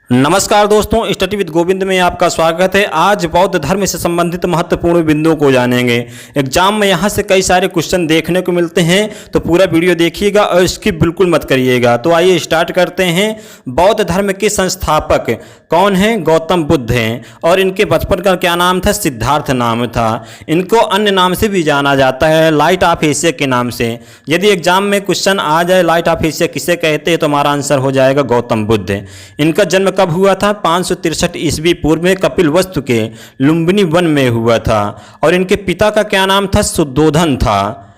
नमस्कार दोस्तों, study with Govind में आपका स्वागत है। आज बौद्ध धर्म से संबंधित महत्वपूर्ण बिंदुओं को जानेंगे। एग्जाम में यहाँ से कई सारे क्वेश्चन देखने को मिलते हैं, तो पूरा वीडियो देखिएगा और स्किप बिल्कुल मत करिएगा। तो आइए स्टार्ट करते हैं। बौद्ध धर्म के संस्थापक कौन हैं? गौतम बुद्ध हैं। और इनके बचपन का क्या नाम था? सिद्धार्थ नाम था। इनको अन्य नाम से भी जाना जाता है, लाइट ऑफ एशिया के नाम से। यदि एग्जाम में क्वेश्चन आ जाए लाइट ऑफ एशिया किसे कहते हैं, तो हमारा आंसर हो जाएगा गौतम बुद्ध। इनका जन्म कब हुआ था? 563 ईस्वी पूर्व में कपिलवस्तु के लुम्बिनी वन में हुआ था। और इनके पिता का क्या नाम था? शुद्धोधन था,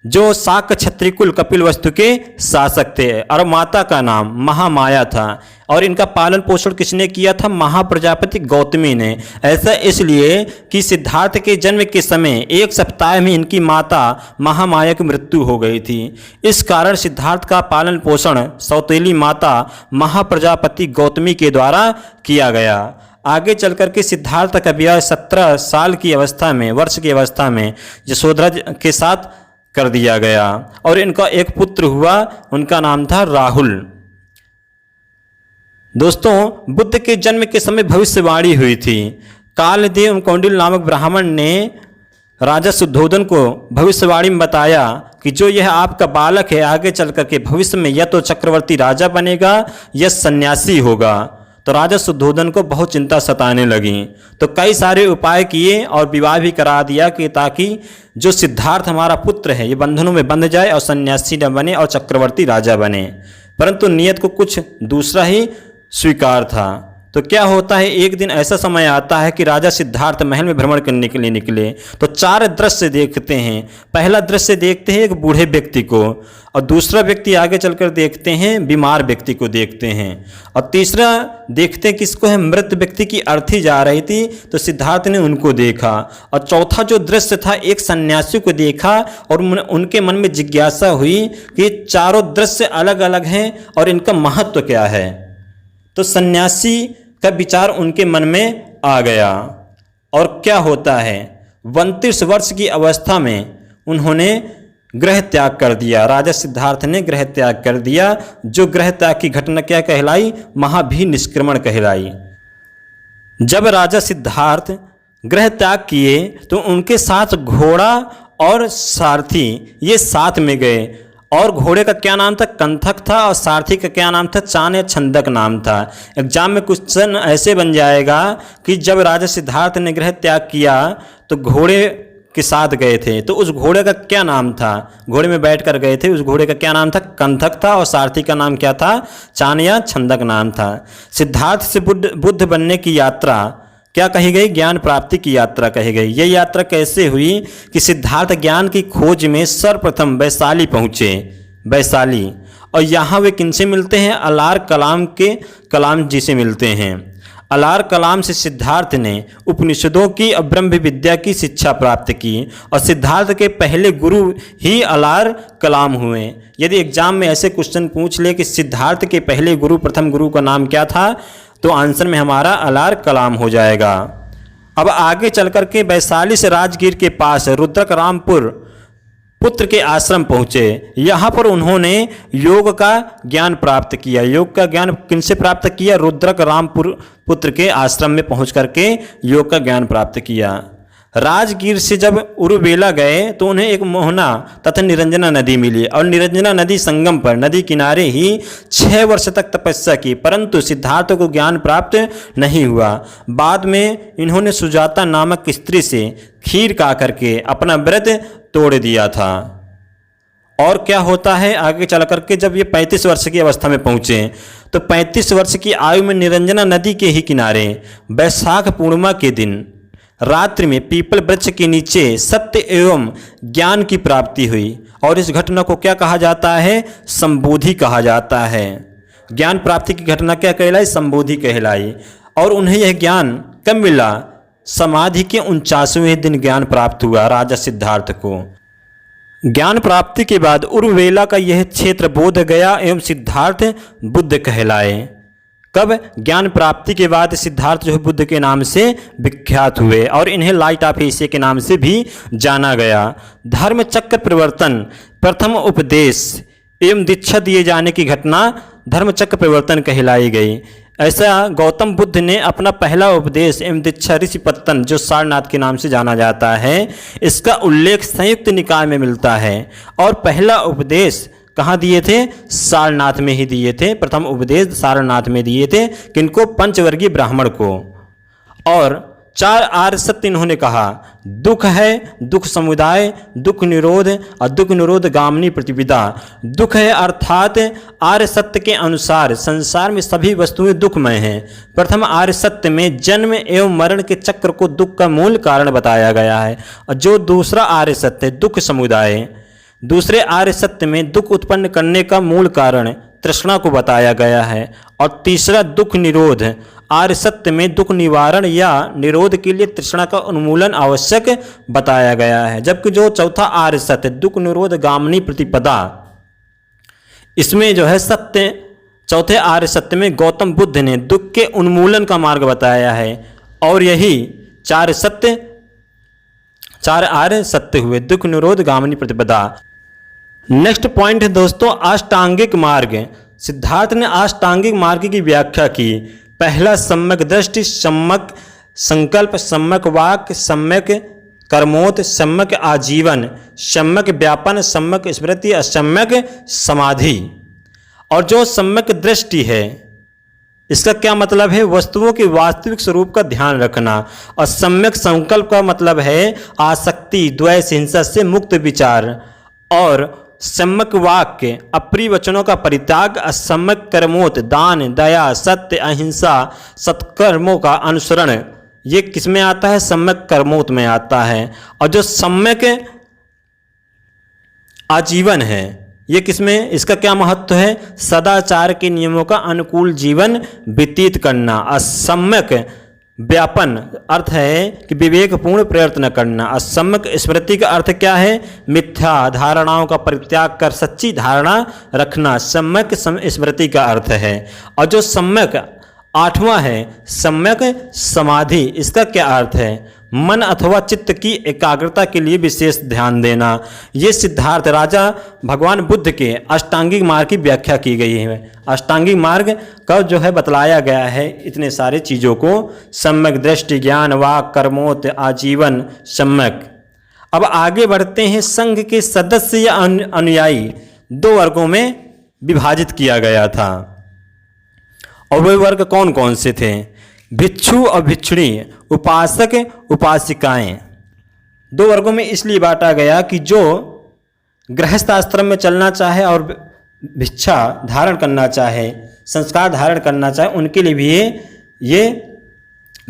जो शाक्य क्षत्रिय कुल कपिलवस्तु के शासक थे। और माता का नाम महामाया था। और इनका पालन पोषण किसने किया था? महाप्रजापति गौतमी ने। ऐसा इसलिए कि सिद्धार्थ के जन्म के समय 1 सप्ताह में इनकी माता महामाया की मृत्यु हो गई थी। इस कारण सिद्धार्थ का पालन पोषण सौतेली माता महाप्रजापति गौतमी के द्वारा किया गया। आगे चल कर के सिद्धार्थ का विवाह 17 साल की अवस्था में, वर्ष की अवस्था में यशोधरा के साथ कर दिया गया। और इनका एक पुत्र हुआ, उनका नाम था राहुल। दोस्तों, बुद्ध के जन्म के समय भविष्यवाणी हुई थी। कालदेव कौंडिल नामक ब्राह्मण ने राजा शुद्धोधन को भविष्यवाणी में बताया कि जो यह आपका बालक है आगे चल करके भविष्य में या तो चक्रवर्ती राजा बनेगा या सन्यासी होगा। तो राजा शुद्धोधन को बहुत चिंता सताने लगी। तो कई सारे उपाय किए और विवाह भी करा दिया कि ताकि जो सिद्धार्थ हमारा पुत्र है ये बंधनों में बंध जाए और सन्यासी न बने और चक्रवर्ती राजा बने। परंतु नियत को कुछ दूसरा ही स्वीकार था। तो क्या होता है, एक दिन ऐसा समय आता है कि राजा सिद्धार्थ महल में भ्रमण करने के लिए निकले। तो 4 दृश्य देखते हैं। पहला दृश्य देखते हैं एक बूढ़े व्यक्ति को, और दूसरा व्यक्ति आगे चलकर देखते हैं बीमार व्यक्ति को देखते हैं, और तीसरा देखते हैं किसको है? मृत व्यक्ति की अर्थी जा रही थी, तो सिद्धार्थ ने उनको देखा। और चौथा जो दृश्य था एक सन्यासी को देखा, और उनके मन में जिज्ञासा हुई कि चारों दृश्य अलग अलग हैं और इनका महत्व क्या है। तो सन्यासी का विचार उनके मन में आ गया। और क्या होता है, 32 वर्ष की अवस्था में उन्होंने गृह त्याग कर दिया। राजा सिद्धार्थ ने गृह त्याग कर दिया। जो गृह त्याग की घटना क्या कहलाई? महाभिनिष्क्रमण कहलाई। जब राजा सिद्धार्थ गृह त्याग किए तो उनके साथ घोड़ा और सारथी ये साथ में गए। और घोड़े का क्या नाम था? कंथक था। और सारथी का क्या नाम था? चान या छंदक नाम था। एग्जाम में क्वेश्चन ऐसे बन जाएगा कि जब राजा सिद्धार्थ ने गृह त्याग किया तो घोड़े के साथ गए थे, तो उस घोड़े का क्या नाम था? घोड़े में बैठ कर गए थे, उस घोड़े का क्या नाम था? कंथक था। और सारथी का नाम क्या था? चान या छंदक नाम था। सिद्धार्थ से बुद्ध बनने की यात्रा क्या कही गई? ज्ञान प्राप्ति की यात्रा कही गई। ये यात्रा कैसे हुई कि सिद्धार्थ ज्ञान की खोज में सर्वप्रथम वैशाली पहुँचे। वैशाली, और यहाँ वे किनसे मिलते हैं? अलार कलाम के कलाम जी से मिलते हैं। अलार कलाम से सिद्धार्थ ने उपनिषदों की और ब्रह्म विद्या की शिक्षा प्राप्त की। और सिद्धार्थ के पहले गुरु ही अलार कलाम हुए। यदि एग्जाम में ऐसे क्वेश्चन पूछ ले कि सिद्धार्थ के पहले गुरु, प्रथम गुरु का नाम क्या था, तो आंसर में हमारा अलार कलाम हो जाएगा। अब आगे चल कर के वैशाली से राजगीर के पास रुद्रक रामपुर पुत्र के आश्रम पहुँचे। यहाँ पर उन्होंने योग का ज्ञान प्राप्त किया। योग का ज्ञान किनसे प्राप्त किया? रुद्रक रामपुर पुत्र के आश्रम में पहुँच करके योग का ज्ञान प्राप्त किया। राजगीर से जब उरुवेला गए तो उन्हें एक मोहना तथा निरंजना नदी मिली। और निरंजना नदी संगम पर नदी किनारे ही 6 वर्ष तक तपस्या की, परंतु सिद्धार्थ को ज्ञान प्राप्त नहीं हुआ। बाद में इन्होंने सुजाता नामक स्त्री से खीर खा करके अपना व्रत तोड़ दिया था। और क्या होता है आगे चल करके, जब ये 35 वर्ष की अवस्था में पहुँचे तो 35 वर्ष की आयु में निरंजना नदी के ही किनारे बैसाख पूर्णिमा के दिन रात्रि में पीपल वृक्ष के नीचे सत्य एवं ज्ञान की प्राप्ति हुई। और इस घटना को क्या कहा जाता है? संबोधि कहा जाता है। ज्ञान प्राप्ति की घटना क्या कहलाई? संबोधि कहलाई। और उन्हें यह ज्ञान कब मिला? समाधि के 49वें दिन ज्ञान प्राप्त हुआ राजा सिद्धार्थ को। ज्ञान प्राप्ति के बाद उर्वेला का यह क्षेत्र बोध गया एवं सिद्धार्थ बुद्ध कहलाए। कब? ज्ञान प्राप्ति के बाद सिद्धार्थ जो है बुद्ध के नाम से विख्यात हुए और इन्हें लाइट ऑफ एशिया के नाम से भी जाना गया। धर्म चक्र परिवर्तन, प्रथम उपदेश एवं दीक्षा दिए जाने की घटना धर्म चक्र परिवर्तन कहलाई गई। ऐसा गौतम बुद्ध ने अपना पहला उपदेश एवं दीक्षा ऋषिपत्तन, जो सारनाथ के नाम से जाना जाता है, इसका उल्लेख संयुक्त निकाय में मिलता है। और पहला उपदेश कहाँ दिए थे? सारनाथ में ही दिए थे। प्रथम उपदेश सारनाथ में दिए थे। किनको? पंचवर्गीय ब्राह्मण को। और 4 आर्य सत्य इन्होंने कहा। दुख है, दुख समुदाय, दुख निरोध और दुख निरोध गामिनी प्रतिविदा। दुख है अर्थात आर्य सत्य के अनुसार संसार में सभी वस्तुएं दुखमय हैं। प्रथम आर्य सत्य में जन्म एवं मरण के चक्र को दुख का मूल कारण बताया गया है। और जो दूसरा आर्य सत्य दुख समुदाय, दूसरे आर्य सत्य में दुख उत्पन्न करने का मूल कारण तृष्णा को बताया गया है। और तीसरा दुख निरोध, आर्य सत्य में दुख निवारण या निरोध के लिए तृष्णा का उन्मूलन आवश्यक बताया गया है। जबकि जो चौथा आर्य सत्य दुख निरोध गामिनी प्रतिपदा, इसमें जो है सत्य, चौथे आर्य सत्य में गौतम बुद्ध ने दुख के उन्मूलन का मार्ग बताया है। और यही 4 आर्य सत्य हुए, दुख निरोध गामिनी प्रतिपदा। नेक्स्ट पॉइंट है दोस्तों अष्टांगिक मार्ग। सिद्धार्थ ने अष्टांगिक मार्ग की व्याख्या की। पहला सम्यक दृष्टि, सम्यक संकल्प, सम्यक वाक्य, सम्यक कर्मोत, सम्यक आजीवन, सम्यक व्यापन, सम्यक स्मृति, असम्यक समाधि। और जो सम्यक दृष्टि है, इसका क्या मतलब है? वस्तुओं के वास्तविक स्वरूप का ध्यान रखना। और सम्यक संकल्प का मतलब है आसक्ति, द्वेष, हिंसा से मुक्त विचार। और सम्यक वाक्य अप्रिय वचनों का परित्याग। असम्यक कर्मोत दान, दया, सत्य, अहिंसा, सत्कर्मों का अनुसरण। ये किस में आता है? सम्यक कर्मोत में आता है। और जो सम्यक आजीवन है, ये किस में? इसका क्या महत्व है? सदाचार के नियमों का अनुकूल जीवन व्यतीत करना। असम्यक व्यापन अर्थ है कि विवेकपूर्ण प्रयत्न करना। असम्यक स्मृति का अर्थ क्या है? मिथ्या धारणाओं का परित्याग कर सच्ची धारणा रखना, सम्यक स्मृति का अर्थ है। और जो सम्यक 8वां है सम्यक समाधि, इसका क्या अर्थ है? मन अथवा चित्त की एकाग्रता के लिए विशेष ध्यान देना। ये सिद्धार्थ राजा भगवान बुद्ध के अष्टांगिक मार्ग की व्याख्या की गई है। अष्टांगिक मार्ग का जो है बतलाया गया है इतने सारे चीज़ों को, सम्यक दृष्टि, ज्ञान, वाक, कर्मोत, आजीवन, सम्यक। अब आगे बढ़ते हैं। संघ के सदस्य या अनुयायी 2 वर्गों में विभाजित किया गया था। और वे वर्ग कौन कौन से थे? भिक्षु और भिक्षुणी, उपासक, उपासिकाएं। 2 वर्गों में इसलिए बांटा गया कि जो गृहस्थ आश्रम में चलना चाहे और भिक्षा धारण करना चाहे, संस्कार धारण करना चाहे, उनके लिए भी ये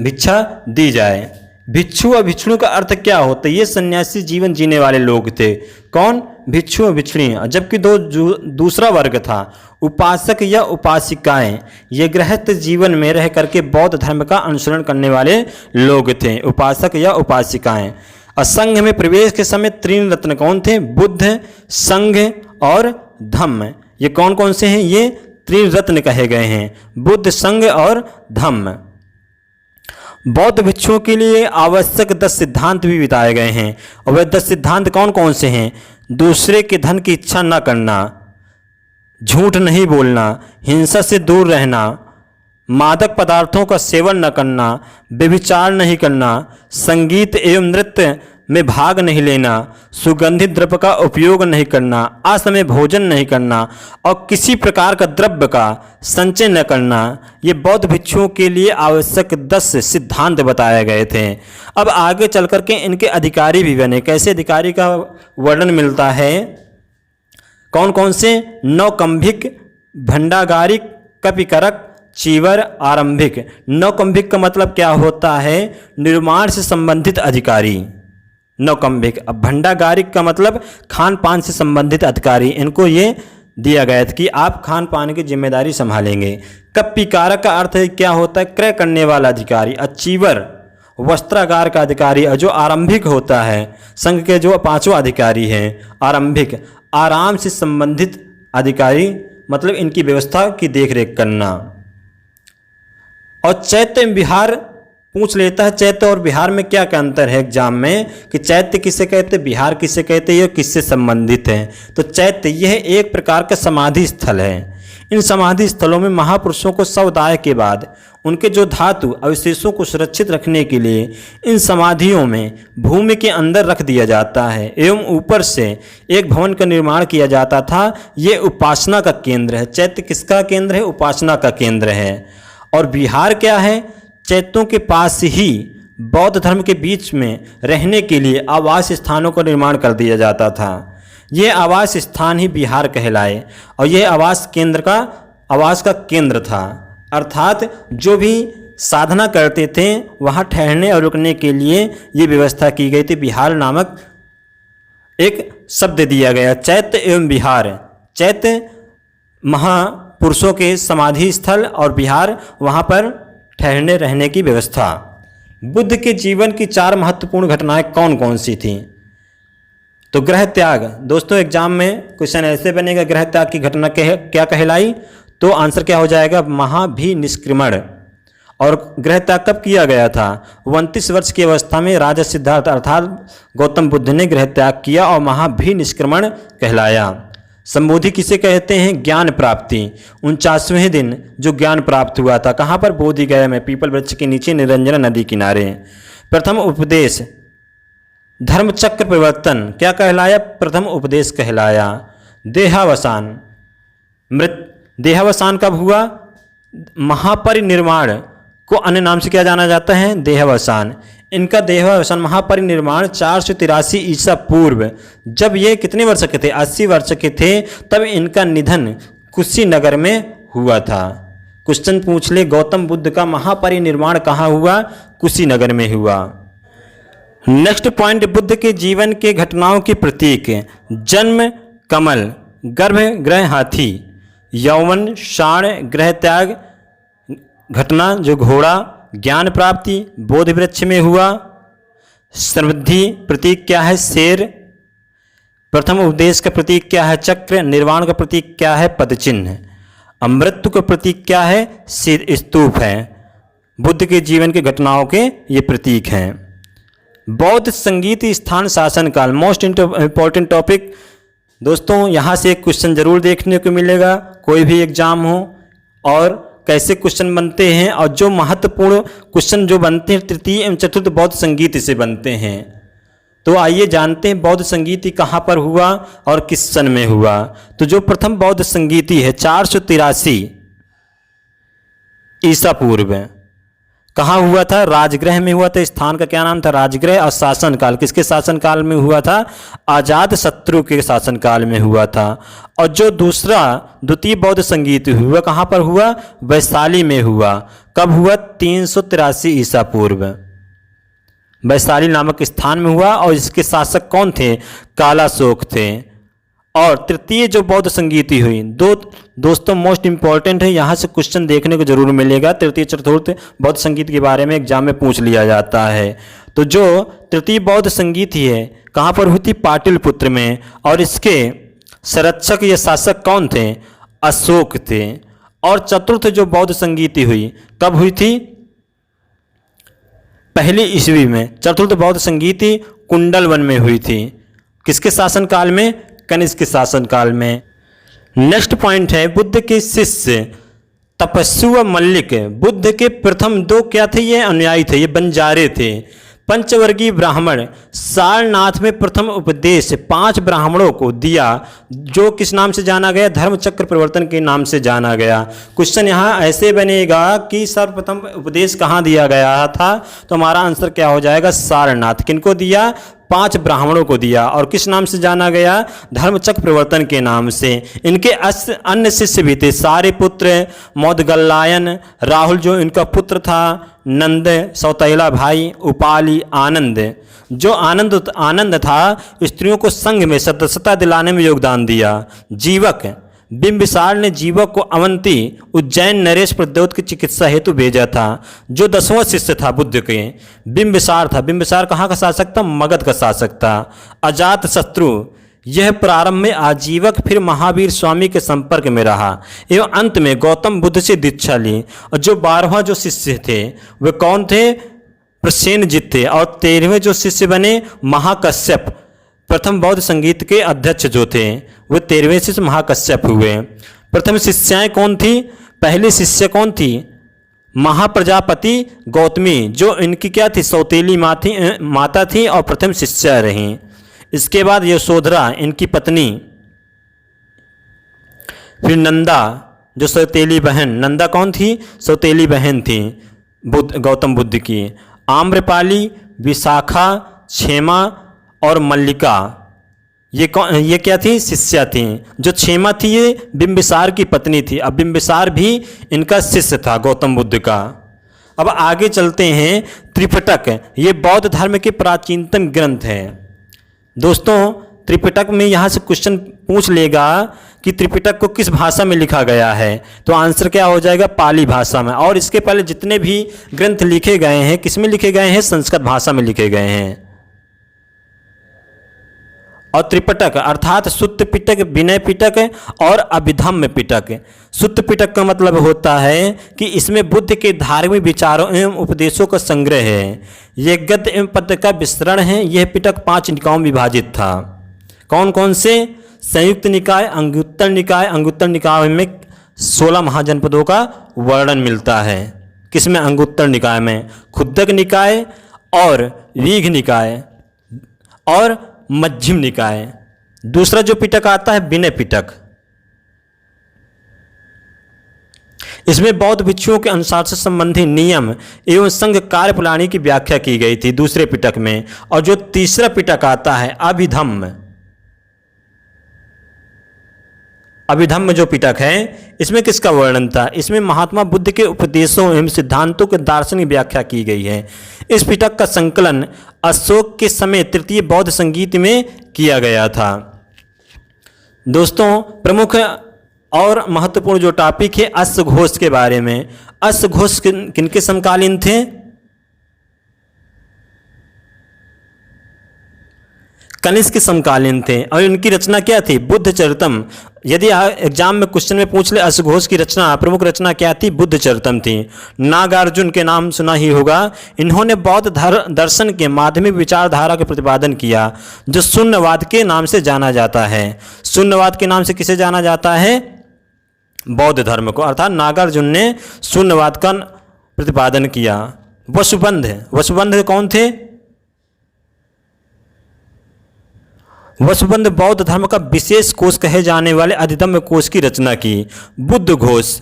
भिक्षा दी जाए। भिक्षु और भिक्षुणी का अर्थ क्या होता है? ये सन्यासी जीवन जीने वाले लोग थे। कौन? भिक्षु और भिक्षुणी। जबकि दूसरा वर्ग था उपासक या उपासिकाएं। ये गृहस्थ जीवन में रह करके बौद्ध धर्म का अनुसरण करने वाले लोग थे, उपासक या उपासिकाएं। और संघ में प्रवेश के समय 3 रत्न कौन थे? बुद्ध, संघ और धम्म। ये कौन कौन से हैं? ये 3 रत्न कहे गए हैं, बुद्ध, संघ और धम्म। बौद्ध भिक्षुओं के लिए आवश्यक 10 सिद्धांत भी बताए गए हैं। और वह 10 सिद्धांत कौन कौन से हैं? दूसरे के धन की इच्छा न करना, झूठ नहीं बोलना, हिंसा से दूर रहना, मादक पदार्थों का सेवन न करना, व्यभिचार नहीं करना, संगीत एवं नृत्य में भाग नहीं लेना, सुगंधित द्रव्य का उपयोग नहीं करना, असमय भोजन नहीं करना और किसी प्रकार का द्रव्य का संचय न करना। ये बौद्ध भिक्षुओं के लिए आवश्यक 10 सिद्धांत बताए गए थे। अब आगे चल कर के इनके अधिकारी भी बने। कैसे अधिकारी का वर्णन मिलता है? कौन कौन से? नौकंभिक, भंडागारिक, कपिकरक, चीवर, आरंभिक। नौकंभिक का मतलब क्या होता है? निर्माण से संबंधित अधिकारी, नौकंभिक। अब भंडागारिक का मतलब खान पान से संबंधित अधिकारी। इनको ये दिया गया था कि आप खान पान की जिम्मेदारी संभालेंगे। कप्पिकारक का अर्थ क्या होता है? क्रय करने वाला अधिकारी। चीवर वस्त्रागार का अधिकारी। और जो आरंभिक होता है, संघ के जो 5वां अधिकारी हैं आरंभिक, आराम से संबंधित अधिकारी, मतलब इनकी व्यवस्था की देखरेख करना। और चैत्य विहार पूछ लेता है, चैत्य और विहार में क्या क्या अंतर है एग्जाम में, कि चैत्य किसे कहते, विहार किसे कहते, ये किससे संबंधित है? तो चैत्य यह एक प्रकार का समाधि स्थल है। इन समाधि स्थलों में महापुरुषों को शवदाह के बाद उनके जो धातु अवशेषों को सुरक्षित रखने के लिए इन समाधियों में भूमि के अंदर रख दिया जाता है एवं ऊपर से एक भवन का निर्माण किया जाता था। ये उपासना का केंद्र है। चैत्य किसका केंद्र है? उपासना का केंद्र है। और विहार क्या है? चैत्यों के पास ही बौद्ध धर्म के बीच में रहने के लिए आवास स्थानों का निर्माण कर दिया जाता था। ये आवास स्थान ही विहार कहलाए और यह आवास का केंद्र था। अर्थात जो भी साधना करते थे वहाँ ठहरने और रुकने के लिए ये व्यवस्था की गई थी। विहार नामक एक शब्द दिया गया। चैत्य एवं विहार, चैत्य महापुरुषों के समाधि स्थल और विहार वहाँ पर ठहरने रहने की व्यवस्था। बुद्ध के जीवन की 4 महत्वपूर्ण घटनाएं कौन कौन सी थीं? तो गृह त्याग। दोस्तों एग्जाम में क्वेश्चन ऐसे बनेगा, गृह त्याग की घटना क्या कहलाई? तो आंसर क्या हो जाएगा? महाभिनिष्क्रमण। और गृह त्याग कब किया गया था? 29 वर्ष की अवस्था में राजा सिद्धार्थ अर्थात गौतम बुद्ध ने गृह त्याग किया और महाभिनिष्क्रमण कहलाया। संबोधि किसे कहते हैं? ज्ञान प्राप्ति। 49वें दिन जो ज्ञान प्राप्त हुआ था, कहाँ पर? बोधि गया में, पीपल वृक्ष के नीचे निरंजना नदी किनारे। प्रथम उपदेश धर्मचक्र परिवर्तन क्या कहलाया? प्रथम उपदेश कहलाया। देहावसान, देहावसान कब हुआ? महापरिनिर्वाण को अन्य नाम से क्या जाना जाता है? देहावसान। इनका देहावसान महापरिनिर्वाण 483 ईसा पूर्व, जब ये कितने वर्ष के थे? 80 वर्ष के थे, तब इनका निधन कुशीनगर में हुआ था। क्वेश्चन पूछ ले, गौतम बुद्ध का महापरिनिर्वाण कहाँ हुआ? कुशीनगर में हुआ। नेक्स्ट पॉइंट, बुद्ध के जीवन के घटनाओं की प्रतीक। जन्म कमल, गर्भगृह हाथी, यौवन शाण, गृह त्याग घटना जो घोड़ा, ज्ञान प्राप्ति बोधि वृक्ष में हुआ, समृद्धि प्रतीक क्या है? शेर, प्रथम उपदेश का प्रतीक क्या है? चक्र, निर्वाण का प्रतीक क्या है? पदचिन्ह, अमृत्यु का प्रतीक क्या है? स्तूप है। बुद्ध के जीवन के घटनाओं के ये प्रतीक हैं। बौद्ध संगीत स्थान शासनकाल, मोस्ट इंपॉर्टेंट टॉपिक। दोस्तों यहाँ से एक क्वेश्चन जरूर देखने को मिलेगा, कोई भी एग्जाम हो, और कैसे क्वेश्चन बनते हैं और जो महत्वपूर्ण क्वेश्चन जो बनते हैं तृतीय एवं चतुर्थ बौद्ध संगीत से बनते हैं। तो आइए जानते हैं बौद्ध संगीति कहाँ पर हुआ और किस सन में हुआ। तो जो प्रथम बौद्ध संगीति है 483 ईसा पूर्व, कहाँ हुआ था? राजगृह में हुआ था। स्थान का क्या नाम था? राजगृह। और शासनकाल किसके शासनकाल में हुआ था? अजात शत्रु के शासनकाल में हुआ था। और जो द्वितीय बौद्ध संगीत हुआ कहाँ पर हुआ? वैशाली में हुआ। कब हुआ? 383 ईसा पूर्व, वैशाली नामक स्थान में हुआ। और इसके शासक कौन थे? कालाशोक थे। और तृतीय जो बौद्ध संगीति हुई, दोस्तों मोस्ट इंपॉर्टेंट है, यहाँ से क्वेश्चन देखने को जरूर मिलेगा। तृतीय चतुर्थ बौद्ध संगीत के बारे में एग्जाम में पूछ लिया जाता है। तो जो तृतीय बौद्ध संगीति है कहाँ पर हुई थी? पाटलिपुत्र में। और इसके संरक्षक या शासक कौन थे? अशोक थे। और चतुर्थ जो बौद्ध संगीति हुई कब हुई थी? 1वीं ईस्वी में। चतुर्थ बौद्ध संगीति कुंडलवन में हुई थी। किसके शासनकाल में? कनिष्क के शासनकाल में। नेक्स्ट पॉइंट है बुद्ध के शिष्य तपस्वी व मल्लिक। बुद्ध के प्रथम 2 क्या थे? ये अनुयायी थे, ये बंजारे थे। पंचवर्गीय ब्राह्मण, सारनाथ में प्रथम उपदेश 5 ब्राह्मणों को दिया, जो किस नाम से जाना गया? धर्मचक्र परिवर्तन के नाम से जाना गया। क्वेश्चन यहाँ ऐसे बनेगा कि सर्वप्रथम उपदेश कहाँ दिया गया था? तो हमारा आंसर क्या हो जाएगा? सारनाथ। किनको दिया? 5 ब्राह्मणों को दिया। और किस नाम से जाना गया? धर्मचक्र परिवर्तन के नाम से। इनके अन्य शिष्य भी थे, सारिपुत्र, मोदगल्लायन, राहुल जो इनका पुत्र था, नंद, सौतेला भाई, उपाली, आनंद। जो आनंद था स्त्रियों को संघ में सदस्यता दिलाने में योगदान दिया। जीवक, बिंबिसार ने जीवक को अवंती, उज्जैन, नरेश प्रद्योत की चिकित्सा हेतु भेजा था। जो 10वां शिष्य था बुद्ध के, बिंबिसार था। बिंबिसार कहाँ का शासक था? मगध का शासक था। अजात शत्रु, यह प्रारंभ में आजीवक, फिर महावीर स्वामी के संपर्क में रहा एवं अंत में गौतम बुद्ध से दीक्षा ली। और जो 12वां जो शिष्य थे वे कौन थे? प्रसेनजित थे। और 13वें जो शिष्य बने महाकश्यप, प्रथम बौद्ध संगीत के अध्यक्ष जो थे वे 13वें शिष्य महाकश्यप हुए। प्रथम शिष्याएं कौन थी? पहली शिष्य कौन थी? महाप्रजापति गौतमी, जो इनकी क्या थी? सौतेली माता थी और प्रथम शिष्या रहीं। इसके बाद यशोधरा इनकी पत्नी, फिर नंदा जो सौतेली बहन, नंदा कौन थी? सौतेली बहन थी गौतम बुद्ध की। आम्रपाली, विशाखा, क्षेमा और मल्लिका, ये क्या थी? शिष्या थी। जो क्षेमा थी ये बिंबिसार की पत्नी थी। अब बिंबिसार भी इनका शिष्य था गौतम बुद्ध का। अब आगे चलते हैं। त्रिपिटक, ये बौद्ध धर्म के प्राचीनतम ग्रंथ है। दोस्तों त्रिपिटक में यहाँ से क्वेश्चन पूछ लेगा कि त्रिपिटक को किस भाषा में लिखा गया है, तो आंसर क्या हो जाएगा? पाली भाषा में। और इसके पहले जितने भी ग्रंथ लिखे गए हैं किस में लिखे गए हैं? संस्कृत भाषा में लिखे गए हैं। और त्रिपिटक अर्थात सुत्त पिटक, विनय पिटक और अभिधम्म पिटक। सुत्त पिटक का मतलब होता है कि इसमें बुद्ध के धार्मिक विचारों एवं उपदेशों का संग्रह है। यह गद्य एवं पद्य का विस्तरण है। यह पिटक 5 निकायों में विभाजित था। कौन कौन से? संयुक्त निकाय, अंगुत्तर निकाय। अंगुत्तर निकाय में 16 महाजनपदों का वर्णन मिलता है। किसमें? अंगुत्तर निकाय में। खुद्दक निकाय और वीघ निकाय और मध्यम निकाय। दूसरा जो पिटक आता है विनय पिटक। इसमें बौद्ध भिक्षुओं के अनुसार से संबंधी नियम एवं संघ कार्य प्रणाली की व्याख्या की गई थी दूसरे पिटक में। और जो तीसरा पिटक आता है अभिधम्म, अभिधम्म जो पिटक है इसमें किसका वर्णन था? इसमें महात्मा बुद्ध के उपदेशों एवं सिद्धांतों के दार्शनिक व्याख्या की गई है। इस पिटक का संकलन अशोक के समय तृतीय बौद्ध संगीत में किया गया था। दोस्तों प्रमुख और महत्वपूर्ण जो टॉपिक है अश्वघोष के बारे में। अश्वघोष किनके समकालीन थे? कनिष्क के समकालीन थे। और इनकी रचना क्या थी? बुद्ध चरितम। यदि एग्जाम में क्वेश्चन में पूछ ले अश्वघोष की रचना, प्रमुख रचना क्या थी? बुद्ध चरितम थी। नागार्जुन के नाम सुना ही होगा। इन्होंने बौद्ध दर्शन के माध्यमिक विचारधारा का प्रतिपादन किया जो शून्यवाद के नाम से जाना जाता है। शून्यवाद के नाम से किसे जाना जाता है? बौद्ध धर्म को। अर्थात नागार्जुन ने शून्यवाद का प्रतिपादन किया। वसुबंध, वसुबंध कौन थे? वसुबंध बौद्ध धर्म का विशेष कोश कहे जाने वाले अधिधम्म कोश की रचना की। बुद्ध घोष,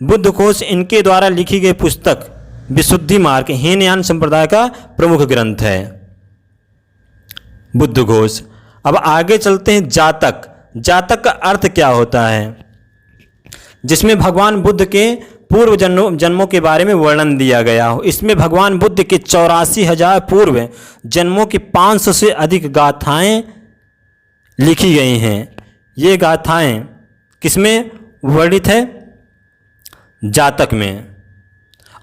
बुद्ध घोष इनके द्वारा लिखी गई पुस्तक विशुद्धि मार्ग हीनयान संप्रदाय का प्रमुख ग्रंथ है बुद्ध घोष। अब आगे चलते हैं। जातक, जातक का अर्थ क्या होता है? जिसमें भगवान बुद्ध के पूर्व जन्मों के बारे में वर्णन दिया गया हो। इसमें भगवान बुद्ध के 84,000 पूर्व जन्मों की 500 से अधिक गाथाएं लिखी गई हैं। ये गाथाएं किसमें वर्णित है? जातक में।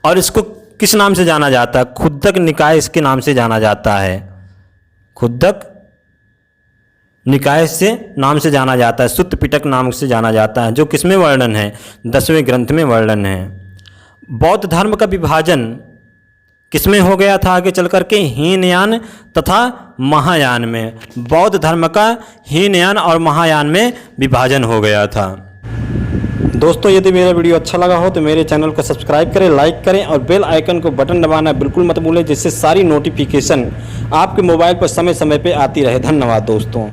और इसको किस नाम से जाना जाता है? खुद्दक निकाय इसके नाम से जाना जाता है। खुद्दक निकाय से नाम से जाना जाता है। सुत्त पिटक नाम से जाना जाता है। जो किसमें वर्णन है? 10वें ग्रंथ में वर्णन है। बौद्ध धर्म का विभाजन किसमें हो गया था? आगे चल करके हीनयान तथा महायान में। बौद्ध धर्म का हीनयान और महायान में विभाजन हो गया था। दोस्तों यदि मेरा वीडियो अच्छा लगा हो तो मेरे चैनल को सब्सक्राइब करें, लाइक करें और बेल आइकन को बटन दबाना बिल्कुल मत भूलें, जिससे सारी नोटिफिकेशन आपके मोबाइल पर समय समय पर आती रहे। धन्यवाद दोस्तों।